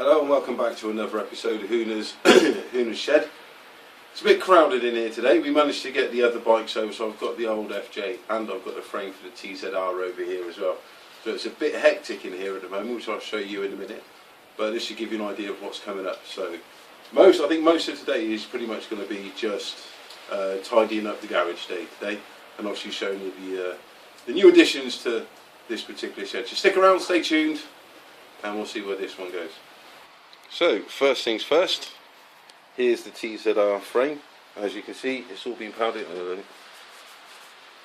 Hello and welcome back to another episode of Hooner's Shed. It's a bit crowded in here today. We managed to get the other bikes over, so I've got the old FJ and I've got the frame for the TZR over here as well. So it's a bit hectic in here at the moment, which I'll show you in a minute. But this should give you an idea of what's coming up. So I think most of today is pretty much going to be just tidying up the garage day today, and obviously showing you the new additions to this particular shed. So stick around, stay tuned, and we'll see where this one goes. So first things first, here's the TZR frame. As you can see, it's all been powdered.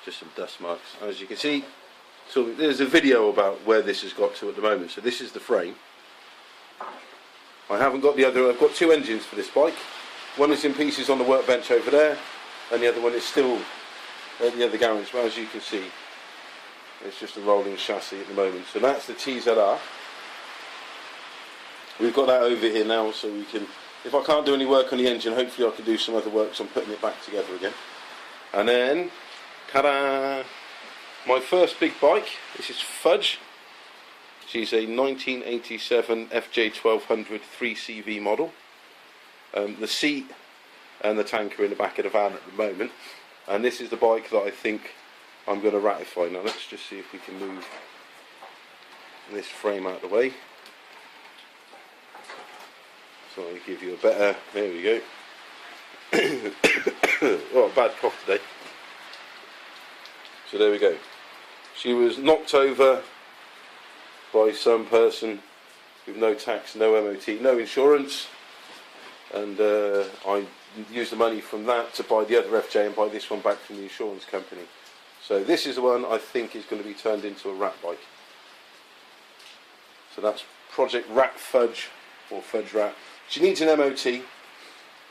Just some dust marks. As you can see, so there's a video about where this has got to at the moment. So this is the frame. I haven't got the other. I've got two engines for this bike. One is in pieces on the workbench over there, and the other one is still at the other garage. But as you can see, it's just a rolling chassis at the moment. So that's the TZR. We've got that over here now, so we can, if I can't do any work on the engine, hopefully I can do some other work on putting it back together again. And then, ta-da! My first big bike. This is Fudge. She's a 1987 FJ1200 3CV model. The seat and the tank are in the back of the van at the moment, and this is the bike that I think I'm going to ratify. Now let's just see if we can move this frame out of the way. So I'll give you a better, there we go. Oh, bad cough today. So there we go. She was knocked over by some person with no tax, no MOT, no insurance, and I used the money from that to buy the other FJ and buy this one back from the insurance company. So this is the one I think is going to be turned into a rat bike. So that's Project Rat Fudge, or Fudge Rat. She needs an MOT,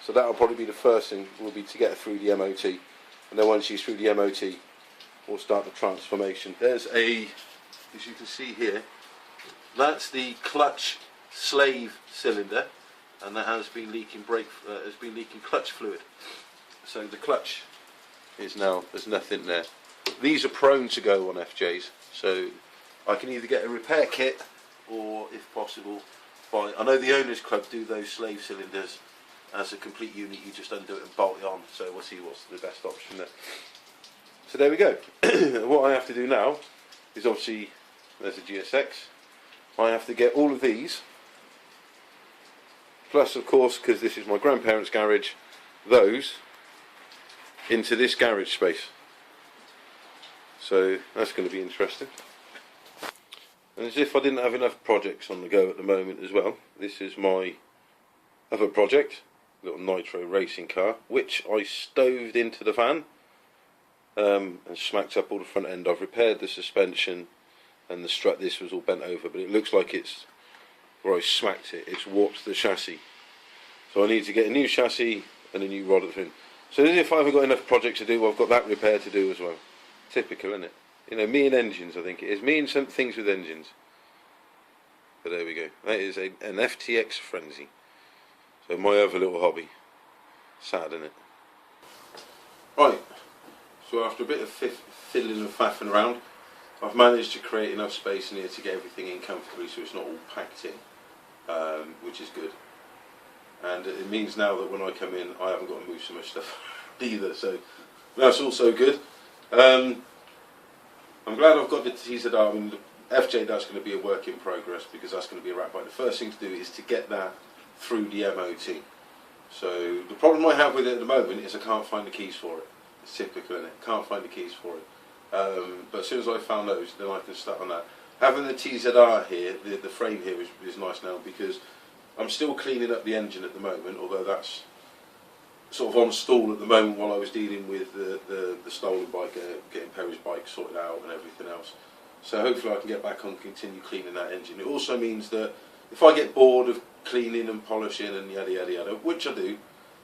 so that'll probably be the first thing, will be to get her through the MOT, and then once she's through the MOT, we'll start the transformation. There's a, as you can see here, that's the clutch slave cylinder, and that has been leaking clutch fluid. So the clutch is now, there's nothing there. These are prone to go on FJs, so I can either get a repair kit, or if possible, I know the owners club do those slave cylinders as a complete unit. You just undo it and bolt it on, so we'll see what's the best option there. So there we go. What I have to do now is, obviously there's a GSX, I have to get all of these, plus of course, because this is my grandparents' garage, those into this garage space. So that's going to be interesting. And as if I didn't have enough projects on the go at the moment as well, this is my other project, little Nitro racing car, which I stoved into the van and smacked up all the front end. I've repaired the suspension and the strut. This was all bent over, but it looks like it's, where I smacked it, it's warped the chassis. So I need to get a new chassis and a new rod at the front. So as if I haven't got enough projects to do, well, I've got that repair to do as well. Typical, isn't it? You know, me and engines, I think it is. Me and some things with engines. But there we go. That is an FTX frenzy. So my other little hobby. Sad, isn't it? Right. So after a bit of fiddling and faffing around, I've managed to create enough space in here to get everything in comfortably, so it's not all packed in, which is good. And it means now that when I come in, I haven't got to move so much stuff either. So that's also good. I'm glad I've got the TZR. I mean, the FJ, that's going to be a work in progress, because that's going to be a rat bike. The first thing to do is to get that through the MOT. So the problem I have with it at the moment is I can't find the keys for it. It's typical, isn't it? Can't find the keys for it. But as soon as I found those, then I can start on that. Having the TZR here, the frame here is nice now, because I'm still cleaning up the engine at the moment, although that's sort of on stall at the moment while I was dealing with the stolen bike, getting Perry's bike sorted out and everything else. So hopefully I can get back on and continue cleaning that engine. It also means that if I get bored of cleaning and polishing and yada yada yada, which I do,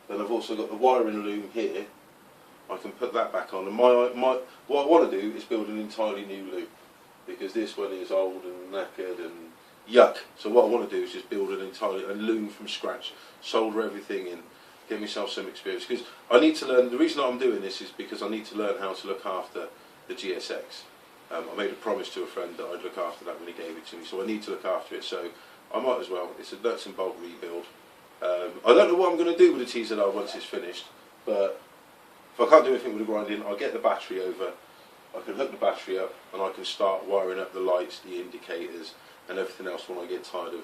then I've also got the wiring loom here. I can put that back on, and what I want to do is build an entirely new loom, because this one is old and knackered and yuck. So what I want to do is just build a loom from scratch, solder everything in, give myself some experience, because I need to learn. The reason I'm doing this is because I need to learn how to look after the GSX. I made a promise to a friend that I'd look after that when he gave it to me, so I need to look after it, so I might as well. It's a nuts and bolt rebuild. I don't know what I'm going to do with the TZR once it's finished, but if I can't do anything with the grinding, I'll get the battery over, I can hook the battery up, and I can start wiring up the lights, the indicators, and everything else when I get tired of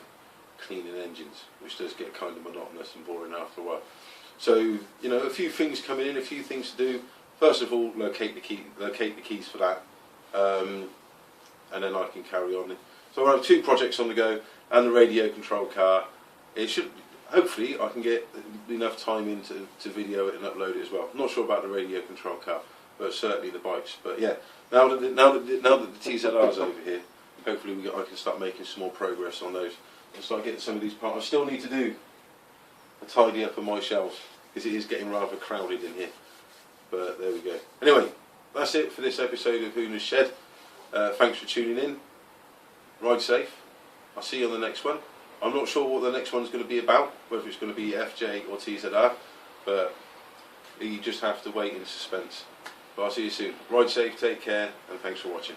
cleaning engines, which does get kind of monotonous and boring after a while. So, you know, a few things coming in, a few things to do. First of all, locate the keys for that, and then I can carry on. So I have 2 projects on the go, and the radio control car. It should, hopefully, I can get enough time in to video it and upload it as well. I'm not sure about the radio control car, but certainly the bikes. But yeah, now that the TZR's over here, hopefully I can start making some more progress on those and start getting some of these parts. I still need to do a tidy up of my shelves because it is getting rather crowded in here. But there we go. Anyway, that's it for this episode of Hooner's Shed. Thanks for tuning in. Ride safe. I'll see you on the next one. I'm not sure what the next one's going to be about, whether it's going to be FJ or TZR, but you just have to wait in suspense. But I'll see you soon. Ride safe, take care, and thanks for watching.